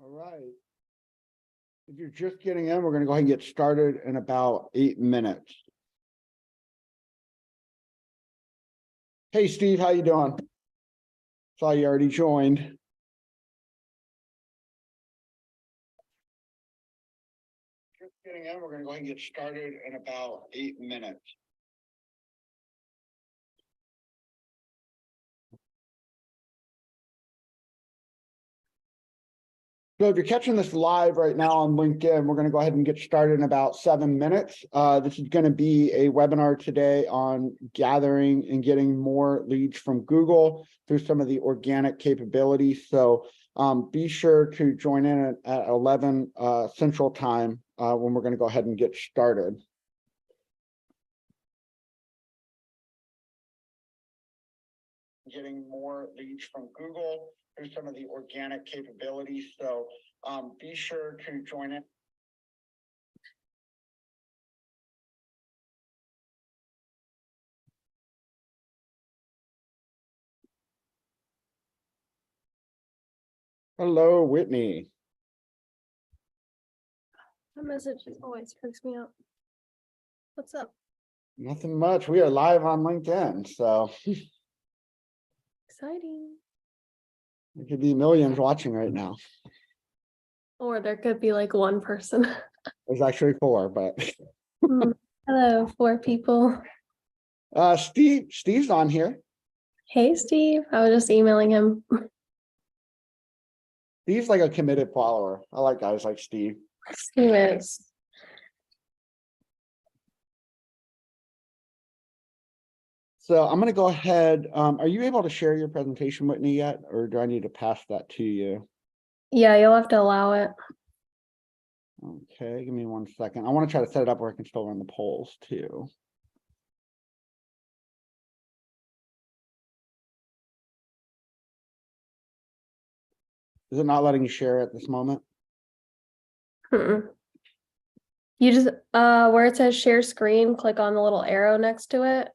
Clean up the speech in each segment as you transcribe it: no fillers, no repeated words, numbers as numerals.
All right. If you're just getting in, we're going to go ahead and get started in about 8 minutes. Hey, Steve, how you doing? Saw you already joined. Just getting in, we're going to go ahead and get started in about 8 minutes. So if you're catching this live right now on LinkedIn, we're going to go ahead and get started in about 7 minutes. This is going to be a webinar today on gathering and getting more leads from Google through some of the organic capabilities. So be sure to join in at 11 Central Time when we're going to go ahead and get started. Getting more leads from Google through some of the organic capabilities. So be sure to join it. Hello, Whitney. That message always freaks me out. What's up? Nothing much. We are live on LinkedIn, so Exciting. there could be millions watching right now. Or there could be like one person. There's actually 4, but Hello, 4 people. Steve's on here. Hey, Steve. I was just emailing him. Steve's like a committed follower. I like guys like Steve. Steve is. So I'm going to go ahead. Are you able to share your presentation, Whitney, yet? Or do I need to pass that to you? Yeah, you'll have to allow it. Okay, give me 1 second. I want to try to set it up where I can still run the polls too. Is it not letting you share at this moment? You just where it says share screen, click on the little arrow next to it.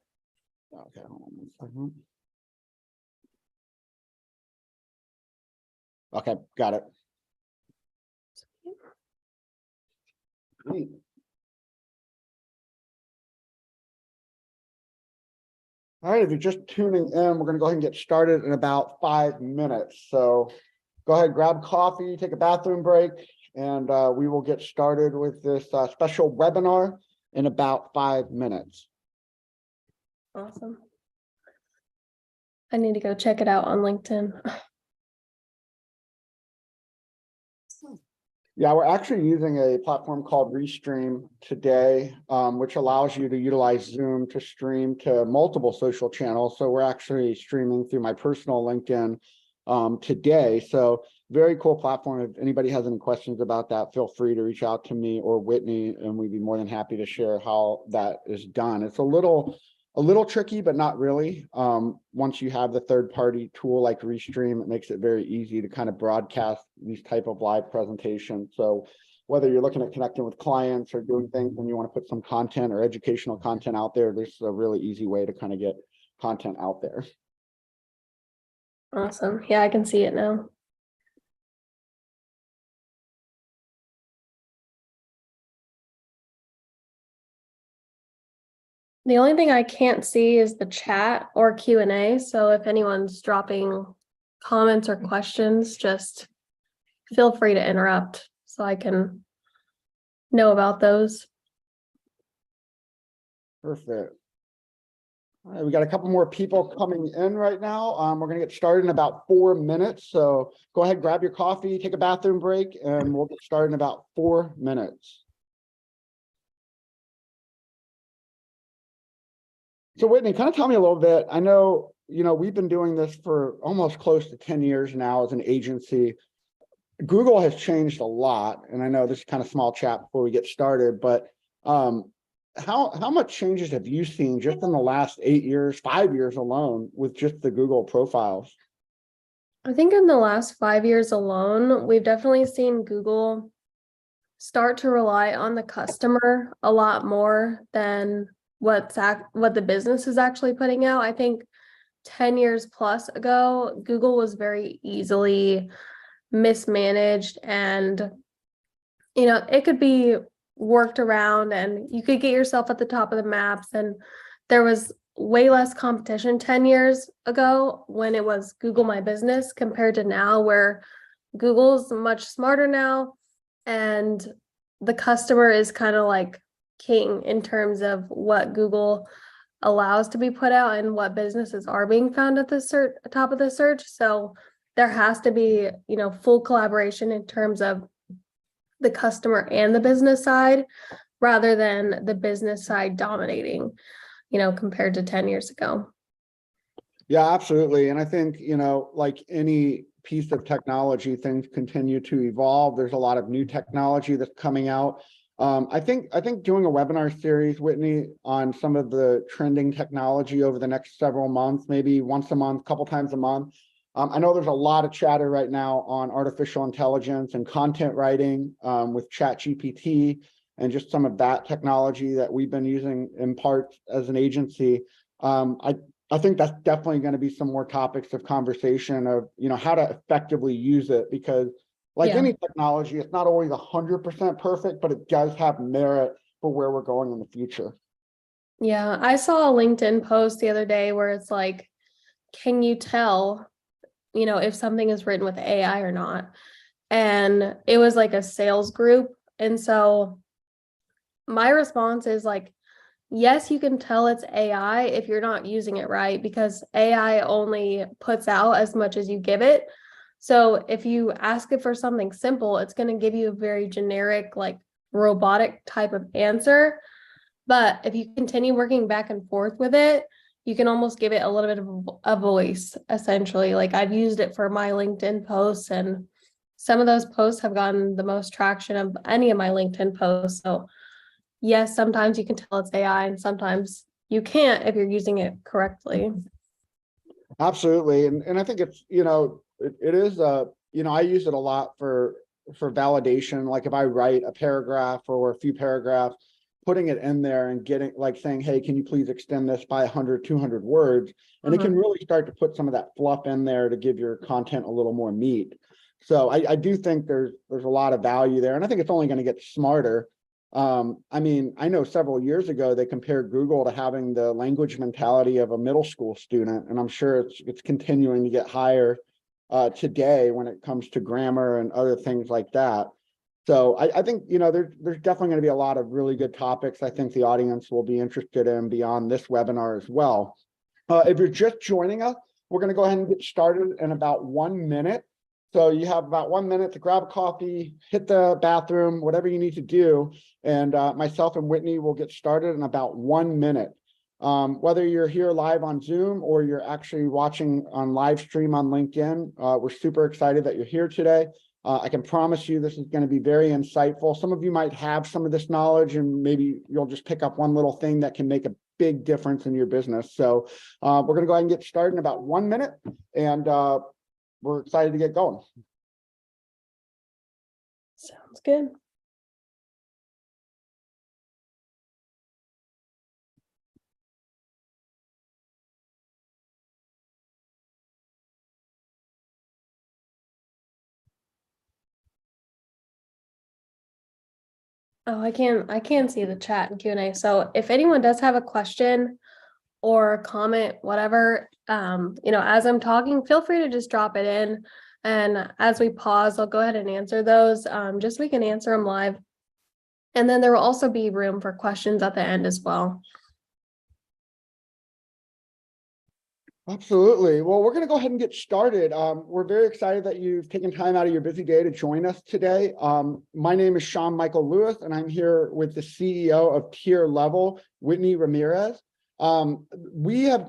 Okay, hold on 1 second. Okay, got it. Sweet. All right, if you're just tuning in, we're going to go ahead and get started in about 5 minutes. So go ahead, grab coffee, take a bathroom break, and we will get started with this special webinar in about 5 minutes. Awesome. I need to go check it out on LinkedIn. Yeah, we're actually using a platform called Restream today, which allows you to utilize Zoom to stream to multiple social channels. So we're actually streaming through my personal LinkedIn today. So very cool platform. If anybody has any questions about that, feel free to reach out to me or Whitney, and we'd be more than happy to share how that is done. It's a little tricky, but not really. Once you have the third-party tool like Restream, it makes it very easy to kind of broadcast these type of live presentations. So whether you're looking at connecting with clients or doing things and you want to put some content or educational content out there, this is a really easy way to kind of get content out there. Awesome. Yeah, I can see it now. The only thing I can't see is the chat or Q&A. So if anyone's dropping comments or questions, just feel free to interrupt so I can know about those. Perfect. All right, we got a couple more people coming in right now. We're going to get started in about 4 minutes. So go ahead, grab your coffee, take a bathroom break, and we'll get started in about 4 minutes. So Whitney, kind of tell me a little bit. I know, we've been doing this for almost close to 10 years now as an agency. Google has changed a lot. And I know this is kind of small chat before we get started, but how much changes have you seen just in the last 8 years, 5 years alone with just the Google profiles? I think in the last 5 years alone, we've definitely seen Google start to rely on the customer a lot more than what the business is actually putting out. I think 10 years plus ago, Google was very easily mismanaged, and you know, it could be worked around and you could get yourself at the top of the maps. And there was way less competition 10 years ago when it was Google My Business compared to now, where Google's much smarter now, and the customer is kind of like king in terms of what Google allows to be put out and what businesses are being found at the top of the search. So there has to be, you know, full collaboration in terms of the customer and the business side, rather than the business side dominating, you know, compared to 10 years ago. Yeah, absolutely. And I think, you know, like any piece of technology, things continue to evolve. There's a lot of new technology that's coming out. I think doing a webinar series, Whitney, on some of the trending technology over the next several months, maybe once a month, couple times a month. I know there's a lot of chatter right now on artificial intelligence and content writing with ChatGPT and just some of that technology that we've been using in part as an agency. I think that's definitely going to be some more topics of conversation of, you know, how to effectively use it, because like any technology, it's not always 100% perfect, but it does have merit for where we're going in the future. Yeah, I saw a LinkedIn post the other day where it's like, can you tell, you know, if something is written with AI or not? And it was like a sales group. And so my response is like, yes, you can tell it's AI if you're not using it right, because AI only puts out as much as you give it. So if you ask it for something simple, it's going to give you a very generic, like robotic type of answer. But if you continue working back and forth with it, you can almost give it a little bit of a voice, essentially. Like I've used it for my LinkedIn posts, and some of those posts have gotten the most traction of any of my LinkedIn posts. So yes, sometimes you can tell it's AI and sometimes you can't if you're using it correctly. Absolutely. And I think it's, you know, it is, you know, I use it a lot for validation. Like if I write a paragraph or a few paragraphs, putting it in there and getting like saying, hey, can you please extend this by 100, 200 words? And it can really start to put some of that fluff in there to give your content a little more meat. So I do think there's a lot of value there. And I think it's only going to get smarter. I mean, I know several years ago, they compared Google to having the language mentality of a middle school student. And I'm sure it's continuing to get higher today when it comes to grammar and other things like that. So I think, you know, there's definitely going to be a lot of really good topics I think the audience will be interested in beyond this webinar as well. If you're just joining us, we're going to go ahead and get started in about 1 minute. So you have about 1 minute to grab a coffee, hit the bathroom, whatever you need to do. And myself and Whitney will get started in about 1 minute. Whether you're here live on Zoom or you're actually watching on live stream on LinkedIn, we're super excited that you're here today. I can promise you this is going to be very insightful. Some of you might have some of this knowledge and maybe you'll just pick up one little thing that can make a big difference in your business. So we're going to go ahead and get started in about 1 minute, and we're excited to get going. Sounds good. Oh, I can't see the chat and Q&A. So if anyone does have a question or comment, whatever, you know, as I'm talking, feel free to just drop it in. And as we pause, I'll go ahead and answer those, just so we can answer them live. And then there will also be room for questions at the end as well. Absolutely. Well, we're going to go ahead and get started. We're very excited that you've taken time out of your busy day to join us today. My name is Sean Michael Lewis, and I'm here with the CEO of Tier Level, Whitney Ramirez. We have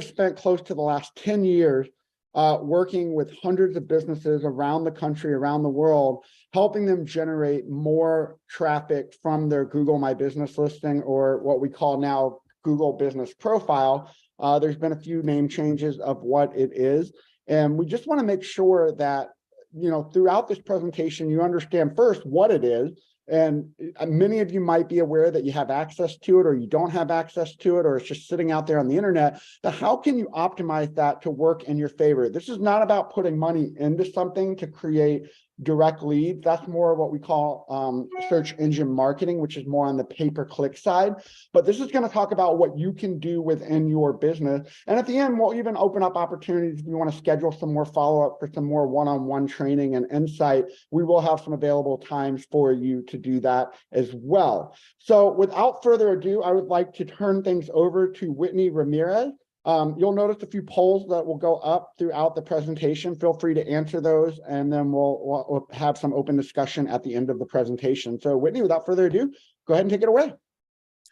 spent close to the last 10 years working with hundreds of businesses around the country, around the world, helping them generate more traffic from their Google My Business listing, or what we call now Google Business Profile. There's been a few name changes of what it is. And we just want to make sure that, you know, throughout this presentation, you understand first what it is, And many of you might be aware that you have access to it or you don't have access to it, or it's just sitting out there on the internet. But how can you optimize that to work in your favor? This is not about putting money into something to create direct leads. That's more what we call search engine marketing, which is more on the pay-per-click side. But this is going to talk about what you can do within your business. And at the end, we'll even open up opportunities if you want to schedule some more follow-up for some more one-on-one training and insight. We will have some available times for you to do that as well. So without further ado, I would like to turn things over to Whitney Ramirez. You'll notice a few polls that will go up throughout the presentation. Feel free to answer those, and then we'll have some open discussion at the end of the presentation. So Whitney, without further ado, go ahead and take it away.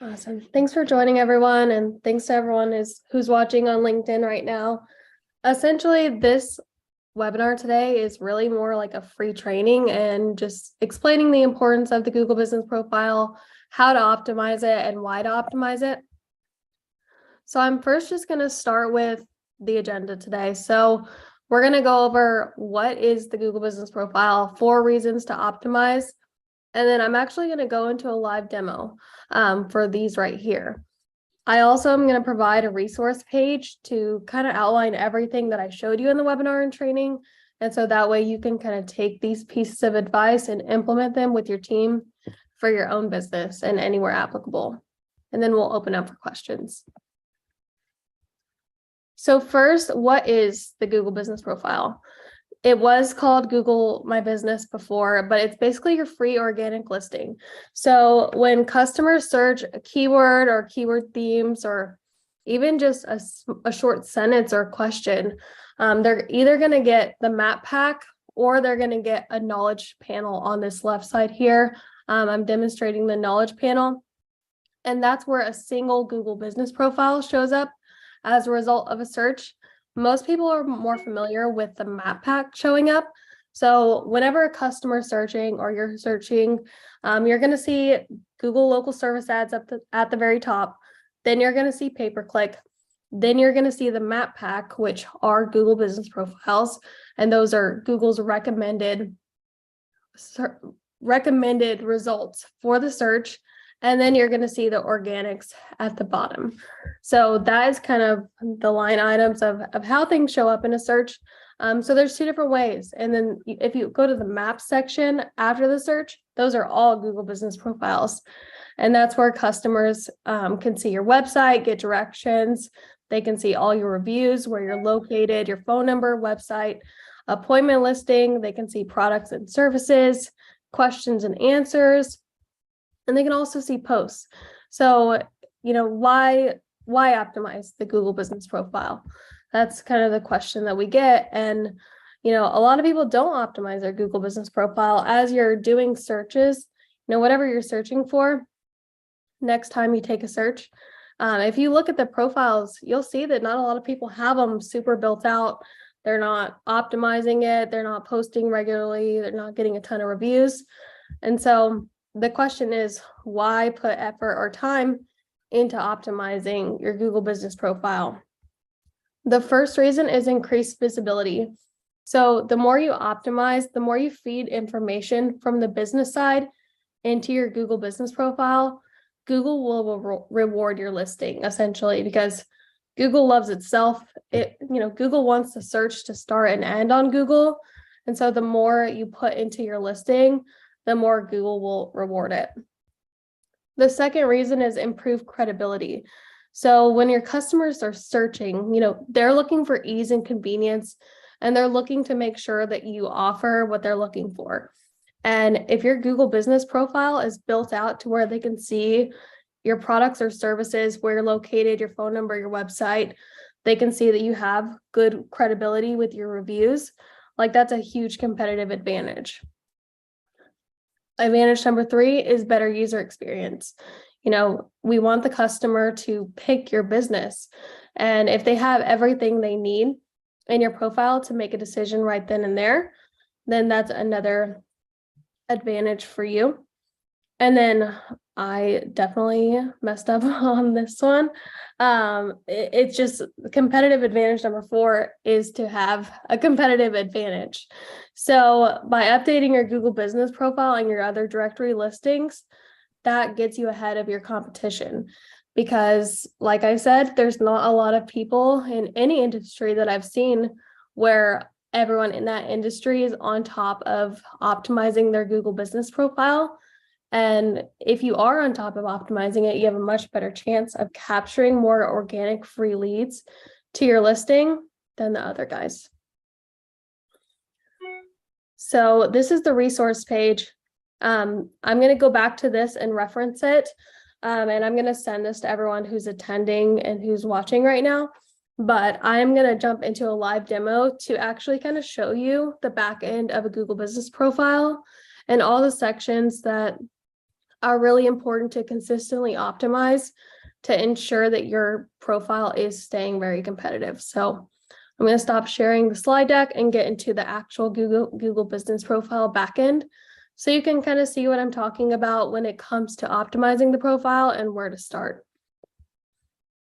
Awesome. Thanks for joining, everyone. And thanks to everyone who's watching on LinkedIn right now. Essentially, this webinar today is really more like a free training and just explaining the importance of the Google Business Profile, how to optimize it, and why to optimize it. So I'm first just going to start with the agenda today. So we're going to go over what is the Google Business Profile, 4 reasons to optimize. And then I'm actually going to go into a live demo for these right here. I also am going to provide a resource page to kind of outline everything that I showed you in the webinar and training. And so that way you can kind of take these pieces of advice and implement them with your team for your own business and anywhere applicable. And then we'll open up for questions. So first, what is the Google Business Profile? It was called Google My Business before, but it's basically your free organic listing. So when customers search a keyword or keyword themes, or even just a short sentence or question, they're either going to get the map pack or they're going to get a knowledge panel on this left side here. I'm demonstrating the knowledge panel, and that's where a single Google Business Profile shows up as a result of a search. Most people are more familiar with the map pack showing up. So whenever a customer is searching or you're searching, you're going to see Google local service ads at the very top. Then you're going to see pay-per-click. Then you're going to see the map pack, which are Google Business Profiles. And those are Google's recommended results for the search. And then you're going to see the organics at the bottom. So that is kind of the line items of how things show up in a search. So there's 2 different ways. And then if you go to the map section after the search, those are all Google Business Profiles. And that's where customers can see your website, get directions. They can see all your reviews, where you're located, your phone number, website, appointment listing. They can see products and services, questions and answers. And they can also see posts. So, why optimize the Google Business Profile? That's kind of the question that we get. And, a lot of people don't optimize their Google Business Profile. As you're doing searches, whatever you're searching for, next time you take a search, if you look at the profiles, you'll see that not a lot of people have them super built out. They're not optimizing it. They're not posting regularly. They're not getting a ton of reviews. And so the question is, why put effort or time into optimizing your Google Business Profile? The first reason is increased visibility. So the more you optimize, the more you feed information from the business side into your Google Business Profile, Google will reward your listing, essentially, because Google loves itself. Google wants the search to start and end on Google. And so the more you put into your listing, the more Google will reward it. The second reason is improved credibility. So when your customers are searching, they're looking for ease and convenience, and they're looking to make sure that you offer what they're looking for. And if your Google Business Profile is built out to where they can see your products or services, where you're located, your phone number, your website, they can see that you have good credibility with your reviews. Like, that's a huge competitive advantage. Advantage number 3 is better user experience. We want the customer to pick your business. And if they have everything they need in your profile to make a decision right then and there, then that's another advantage for you. And then I definitely messed up on this one. It's just competitive advantage number 4 is to have a competitive advantage. So by updating your Google business profile and your other directory listings, that gets you ahead of your competition. Because like I said, there's not a lot of people in any industry that I've seen where everyone in that industry is on top of optimizing their Google business profile. And if you are on top of optimizing it, you have a much better chance of capturing more organic free leads to your listing than the other guys. So this is the resource page. I'm going to go back to this and reference it. And I'm going to send this to everyone who's attending and who's watching right now. But I'm going to jump into a live demo to actually kind of show you the back end of a Google business profile and all the sections that are really important to consistently optimize to ensure that your profile is staying very competitive. So I'm going to stop sharing the slide deck and get into the actual Google business profile backend, so you can kind of see what I'm talking about when it comes to optimizing the profile and where to start.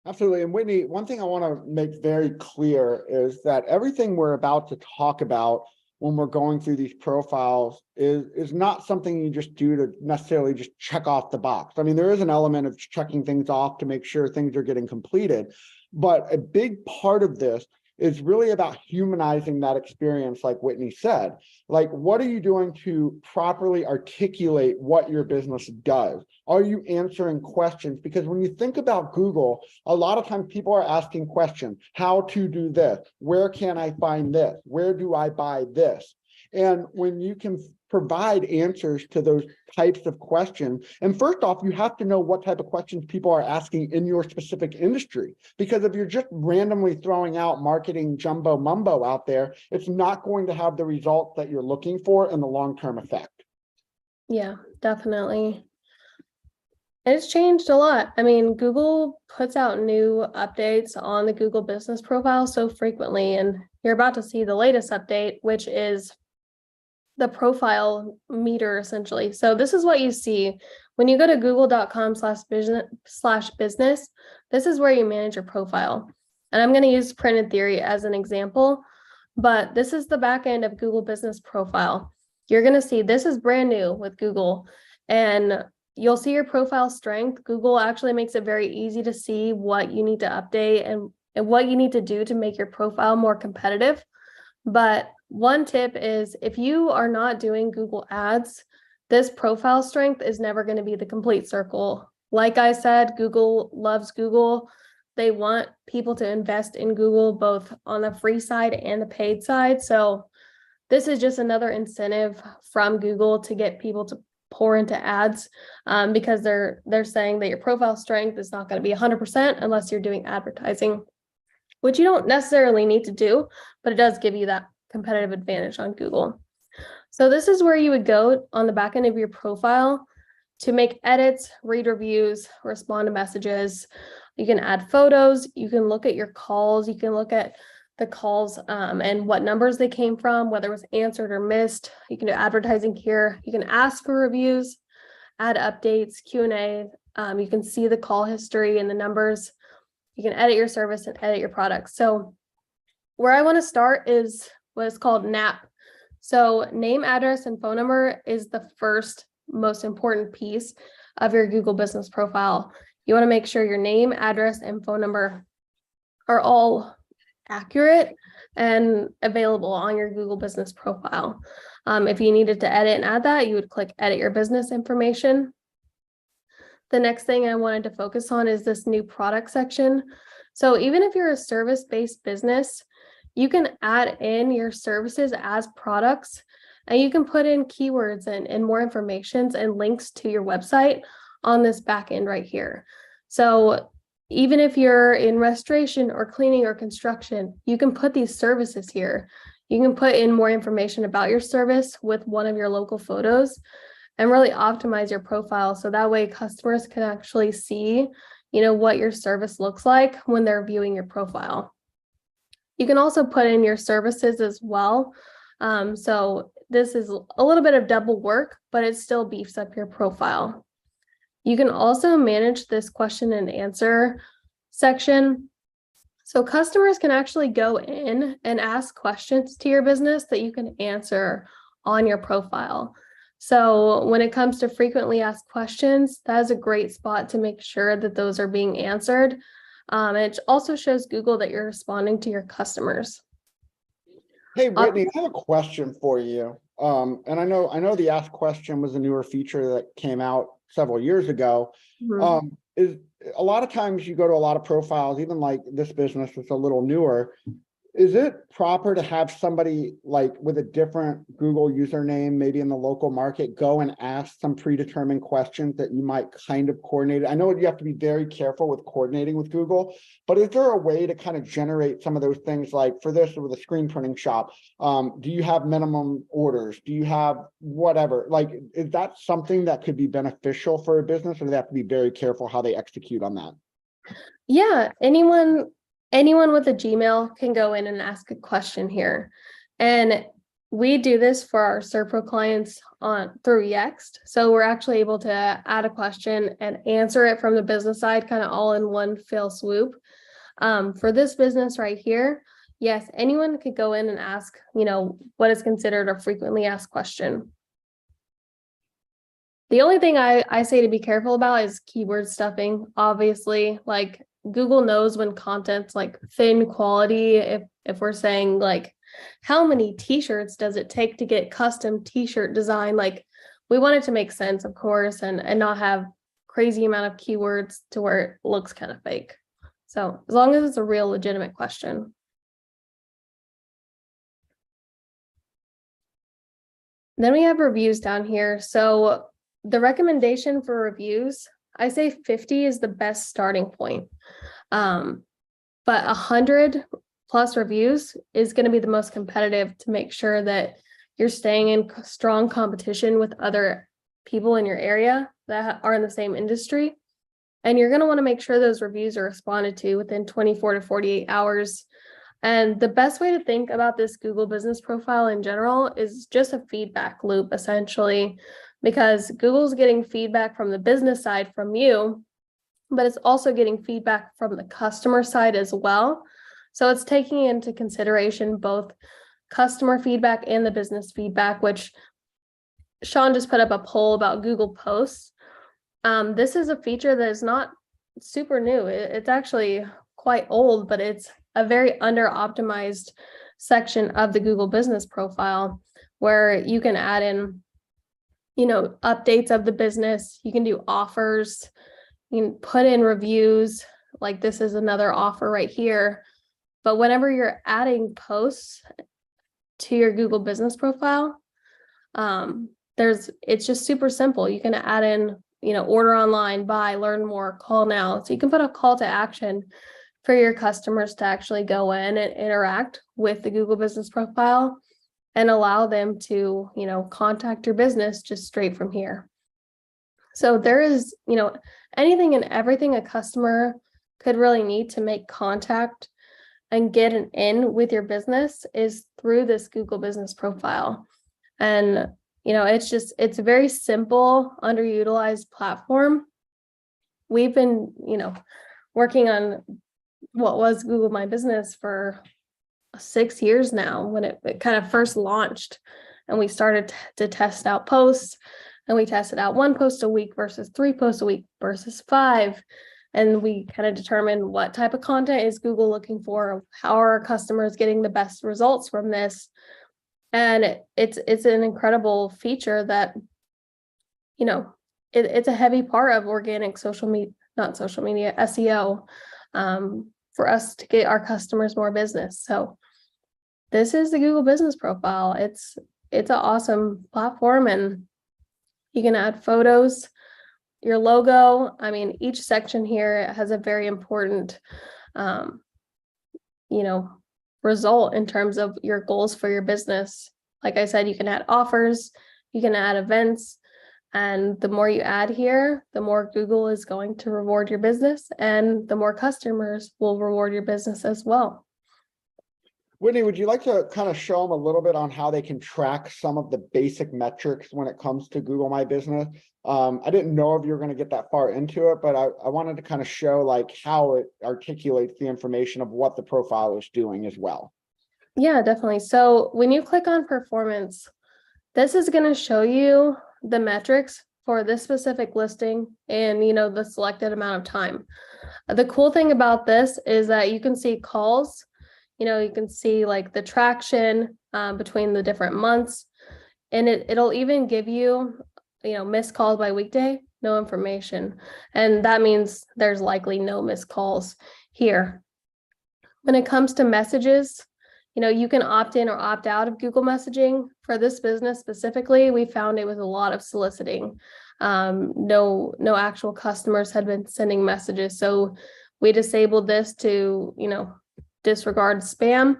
Absolutely. And Whitney, one thing I want to make very clear is that everything we're about to talk about when we're going through these profiles is not something you just do to necessarily just check off the box. I mean, there is an element of checking things off to make sure things are getting completed, but a big part of this is really about humanizing that experience, like Whitney said. Like, what are you doing to properly articulate what your business does? Are you answering questions? Because when you think about Google, a lot of times people are asking questions: how to do this? Where can I find this? Where do I buy this? And when you can provide answers to those types of questions, and first off, you have to know what type of questions people are asking in your specific industry, because if you're just randomly throwing out marketing jumbo mumbo out there, it's not going to have the results that you're looking for in the long-term effect. Yeah, definitely. It's changed a lot. I mean, Google puts out new updates on the Google business profile so frequently, and you're about to see the latest update, which is the profile meter, essentially. So this is what you see when you go to google.com/business. This is where you manage your profile. And I'm going to use Printed Theory as an example, but this is the back end of Google business profile. You're going to see this is brand new with Google, and you'll see your profile strength. Google actually makes it very easy to see what you need to update and what you need to do to make your profile more competitive. But one tip is, if you are not doing Google Ads, this profile strength is never going to be the complete circle. Like I said, Google loves Google. They want people to invest in Google, both on the free side and the paid side. So this is just another incentive from Google to get people to pour into ads, because they're saying that your profile strength is not going to be 100% unless you're doing advertising, which you don't necessarily need to do, but it does give you that competitive advantage on Google. So this is where you would go on the back end of your profile to make edits, read reviews, respond to messages. You can add photos, you can look at your calls, you can look at the calls and what numbers they came from, whether it was answered or missed. You can do advertising here. You can ask for reviews, add updates, Q&A. You can see the call history and the numbers. You can edit your service and edit your products. So where I want to start is what is called NAP. So name, address, and phone number is the first most important piece of your Google business profile. You want to make sure your name, address, and phone number are all accurate and available on your Google business profile. If you needed to edit and add that, you would click edit your business information. The next thing I wanted to focus on is this new product section. So even if you're a service-based business, you can add in your services as products, and you can put in keywords and more information and links to your website on this back end right here. So even if you're in restoration or cleaning or construction, you can put these services here. You can put in more information about your service with one of your local photos and really optimize your profile. So that way customers can actually see, what your service looks like when they're viewing your profile. You can also put in your services as well. So this is a little bit of double work, but it still beefs up your profile. You can also manage this question and answer section. So customers can actually go in and ask questions to your business that you can answer on your profile. So when it comes to frequently asked questions, that is a great spot to make sure that those are being answered. It also shows Google that you're responding to your customers. Hey, Whitney, I have a question for you. And I know the Ask Question was a newer feature that came out several years ago. Is a lot of times you go to a lot of profiles, even like this business that's a little newer. Is it proper to have somebody like with a different Google username, maybe in the local market, go and ask some predetermined questions that you might kind of coordinate? I know you have to be very careful with coordinating with Google, but is there a way to kind of generate some of those things, like for this with a screen printing shop? Do you have minimum orders? Do you have whatever? Like, is that something that could be beneficial for a business, or do they have to be very careful how they execute on that? Yeah, anyone with a Gmail can go in and ask a question here. And we do this for our Serpro clients through Yext. So we're actually able to add a question and answer it from the business side, kind of all in one fell swoop. For this business right here, yes, anyone could go in and ask, what is considered a frequently asked question. The only thing I say to be careful about is keyword stuffing. Obviously, like Google knows when content's like thin quality. If we're saying like, how many t-shirts does it take to get custom t-shirt design? Like, we want it to make sense, of course, and not have crazy amount of keywords to where it looks kind of fake. So as long as it's a real legitimate question. Then we have reviews down here. So the recommendation for reviews, I say 50 is the best starting point. But 100 plus reviews is going to be the most competitive to make sure that you're staying in strong competition with other people in your area that are in the same industry. And you're going to want to make sure those reviews are responded to within 24 to 48 hours. And the best way to think about this Google business profile in general is just a feedback loop, essentially, because Google's getting feedback from the business side from you, but it's also getting feedback from the customer side as well. So it's taking into consideration both customer feedback and the business feedback, which Sean just put up a poll about Google Posts. This is a feature that is not super new. It's actually quite old, but it's a very under-optimized section of the Google business profile where you can add in, updates of the business. You can do offers. You can put in reviews, like this is another offer right here. But whenever you're adding posts to your Google business profile, it's just super simple. You can add in, order online, buy, learn more, call now. So you can put a call to action for your customers to actually go in and interact with the Google business profile and allow them to, contact your business just straight from here. So there is, anything and everything a customer could really need to make contact and get an in with your business is through this Google business profile. And, it's a very simple, underutilized platform. We've been, working on what was Google My Business for 6 years now when it kind of first launched, and we started to test out posts, and we tested out 1 post a week versus 3 posts a week versus 5. And we kind of determined what type of content is Google looking for, how are our customers getting the best results from this. And it's an incredible feature that, it's a heavy part of organic not social media, SEO, for us to get our customers more business. So this is the Google business profile. It's an awesome platform, and you can add photos, your logo. I mean, each section here has a very important, result in terms of your goals for your business. Like I said, you can add offers, you can add events, and the more you add here, the more Google is going to reward your business, and the more customers will reward your business as well. Whitney, would you like to kind of show them a little bit on how they can track some of the basic metrics when it comes to Google My Business? I didn't know if you were going to get that far into it, but I wanted to kind of show like how it articulates the information of what the profile is doing as well. Yeah, definitely. So when you click on performance, this is going to show you the metrics for this specific listing and, the selected amount of time. The cool thing about this is that you can see calls, you can see like the traction between the different months, and it'll even give you, missed calls by weekday, no information. And that means there's likely no missed calls here. When it comes to messages, you can opt in or opt out of Google messaging. For this business specifically, we found it was a lot of soliciting. No actual customers had been sending messages. So we disabled this to, disregard spam.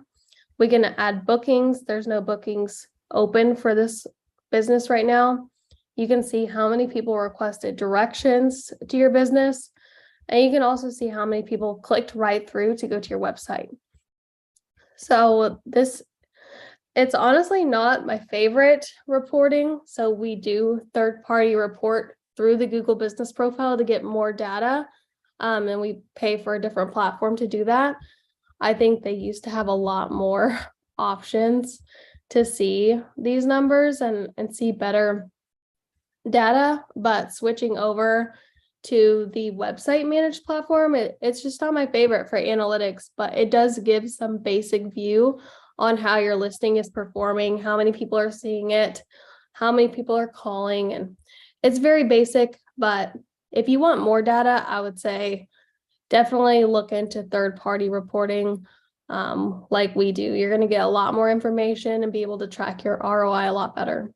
We can add bookings. There's no bookings open for this business right now. You can see how many people requested directions to your business. And you can also see how many people clicked right through to go to your website. So it's honestly not my favorite reporting. So we do third-party report through the Google Business Profile to get more data. And we pay for a different platform to do that. I think they used to have a lot more options to see these numbers and see better data, but switching over to the website managed platform, it's just not my favorite for analytics, but it does give some basic view on how your listing is performing, how many people are seeing it, how many people are calling, and it's very basic. But if you want more data, I would say definitely look into third-party reporting like we do. You're going to get a lot more information and be able to track your ROI a lot better.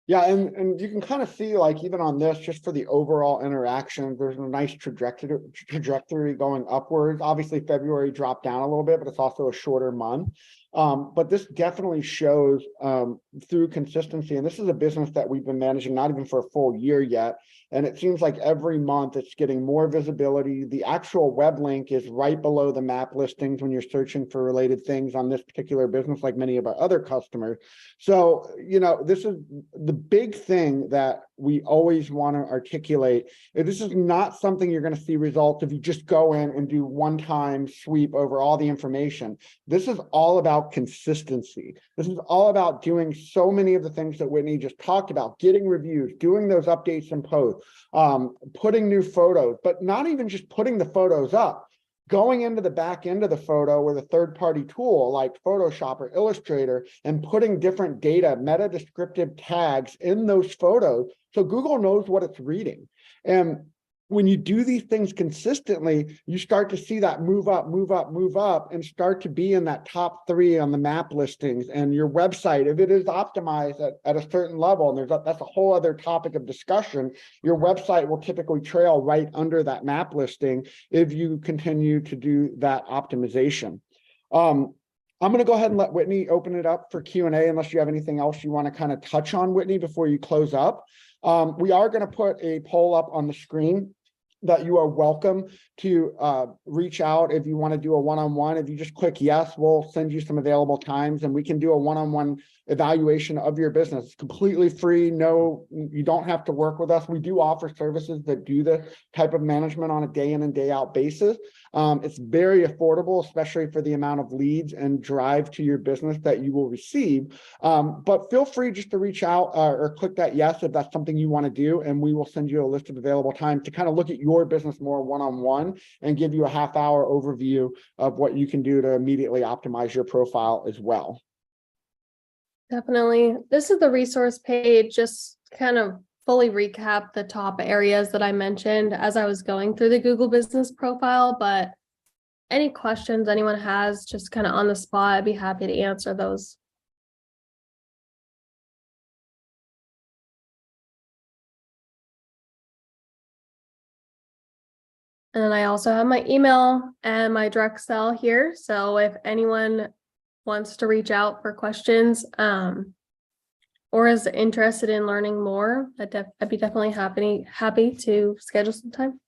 Yeah, and you can kind of see like even on this, just for the overall interaction, there's a nice trajectory going upwards. Obviously, February dropped down a little bit, but it's also a shorter month. But this definitely shows through consistency. And this is a business that we've been managing not even for a full year yet. And it seems like every month it's getting more visibility. The actual web link is right below the map listings when you're searching for related things on this particular business, like many of our other customers. So, this is the big thing that we always want to articulate. This is not something you're going to see results if you just go in and do one-time sweep over all the information. This is all about consistency. This is all about doing so many of the things that Whitney just talked about, getting reviews, doing those updates and posts, putting new photos, but not even just putting the photos up, going into the back end of the photo with a third-party tool like Photoshop or Illustrator and putting different data, meta descriptive tags in those photos so Google knows what it's reading. And when you do these things consistently, you start to see that move up, and start to be in that top 3 on the map listings. And your website, if it is optimized at a certain level, and that's a whole other topic of discussion, your website will typically trail right under that map listing if you continue to do that optimization. I'm going to go ahead and let Whitney open it up for Q&A, unless you have anything else you want to kind of touch on, Whitney, before you close up. We are going to put a poll up on the screen that you are welcome to reach out if you want to do a one-on-one. If you just click yes, we'll send you some available times and we can do a one-on-one evaluation of your business. It's completely free. No, you don't have to work with us. We do offer services that do the type of management on a day in and day out basis. It's very affordable, especially for the amount of leads and drive to your business that you will receive. But feel free just to reach out or click that yes if that's something you want to do, and we will send you a list of available times to kind of look at your business more one-on-one and give you a half-hour overview of what you can do to immediately optimize your profile as well. Definitely. This is the resource page, just kind of fully recap the top areas that I mentioned as I was going through the Google Business Profile, but any questions anyone has just kind of on the spot, I'd be happy to answer those. And I also have my email and my direct cell here. So if anyone wants to reach out for questions or is interested in learning more, I'd be definitely happy to schedule some time.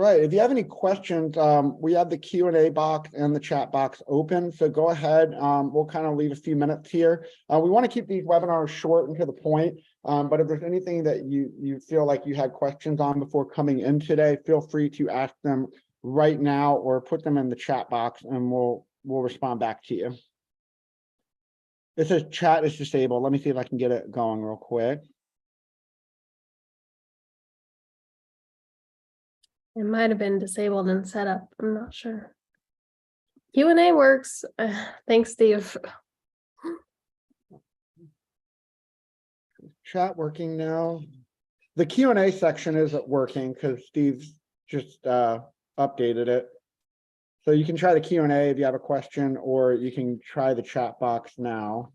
right. If you have any questions, we have the Q&A box and the chat box open. So go ahead. We'll kind of leave a few minutes here. We want to keep these webinars short and to the point. But if there's anything that you feel like you had questions on before coming in today, feel free to ask them right now or put them in the chat box and we'll respond back to you. It says chat is disabled. Let me see if I can get it going real quick. It might have been disabled and set up. I'm not sure. Q&A works. Thanks, Steve. Chat working now. The Q&A section isn't working because Steve's just updated it. So you can try the Q&A if you have a question, or you can try the chat box now.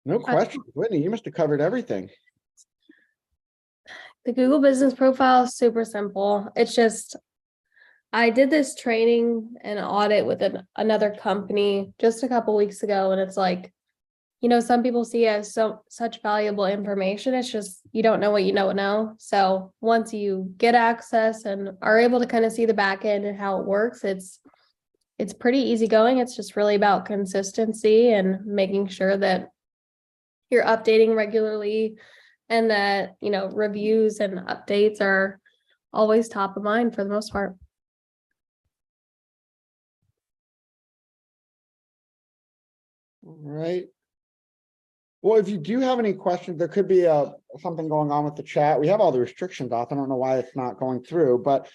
No questions. Whitney, you must have covered everything. The Google business profile is super simple. It's just, I did this training and audit with another company just a couple weeks ago. And it's like, you know, some people see it as such valuable information. It's just, you don't know what you don't know. So once you get access and are able to kind of see the back end and how it works, it's pretty easygoing. It's just really about consistency and making sure that you're updating regularly and that, you know, reviews and updates are always top of mind for the most part. All right. Well, if you do have any questions, there could be something going on with the chat. We have all the restrictions off. I don't know why it's not going through, but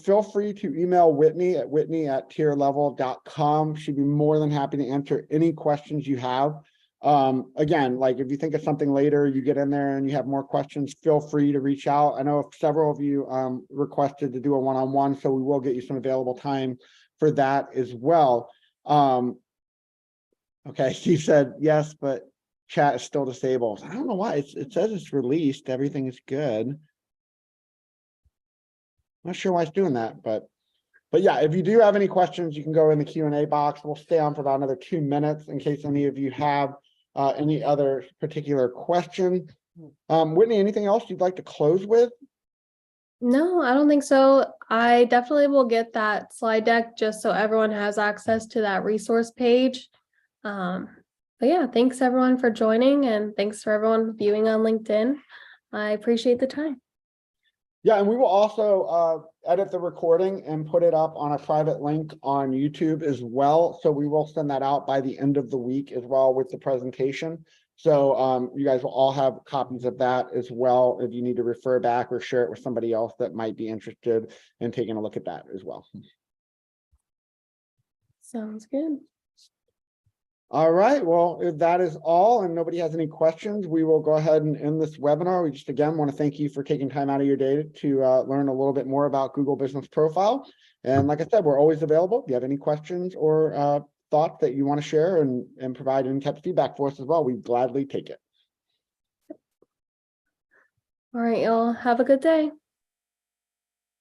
feel free to email Whitney at whitney@tierlevel.com. She'd be more than happy to answer any questions you have. Again, like if you think of something later, you get in there and you have more questions, feel free to reach out. I know several of you requested to do a one-on-one, so we will get you some available time for that as well. Okay, Steve said yes, but chat is still disabled. I don't know why. It says it's released. Everything is good. Not sure why it's doing that, but yeah, if you do have any questions, you can go in the Q&A box. We'll stay on for about another 2 minutes in case any of you have any other particular question. Whitney, anything else you'd like to close with? No, I don't think so. I definitely will get that slide deck just so everyone has access to that resource page. But yeah, thanks everyone for joining and thanks for everyone viewing on LinkedIn. I appreciate the time. Yeah, and we will also edit the recording and put it up on a private link on YouTube as well. So we will send that out by the end of the week as well with the presentation. So you guys will all have copies of that as well if you need to refer back or share it with somebody else that might be interested in taking a look at that as well. Sounds good. All right, well, if that is all and nobody has any questions, we will go ahead and end this webinar. We just, again, want to thank you for taking time out of your day to learn a little bit more about Google Business Profile. And like I said, we're always available. If you have any questions or thoughts that you want to share and provide in-depth feedback for us as well, we gladly take it. All right, y'all have a good day.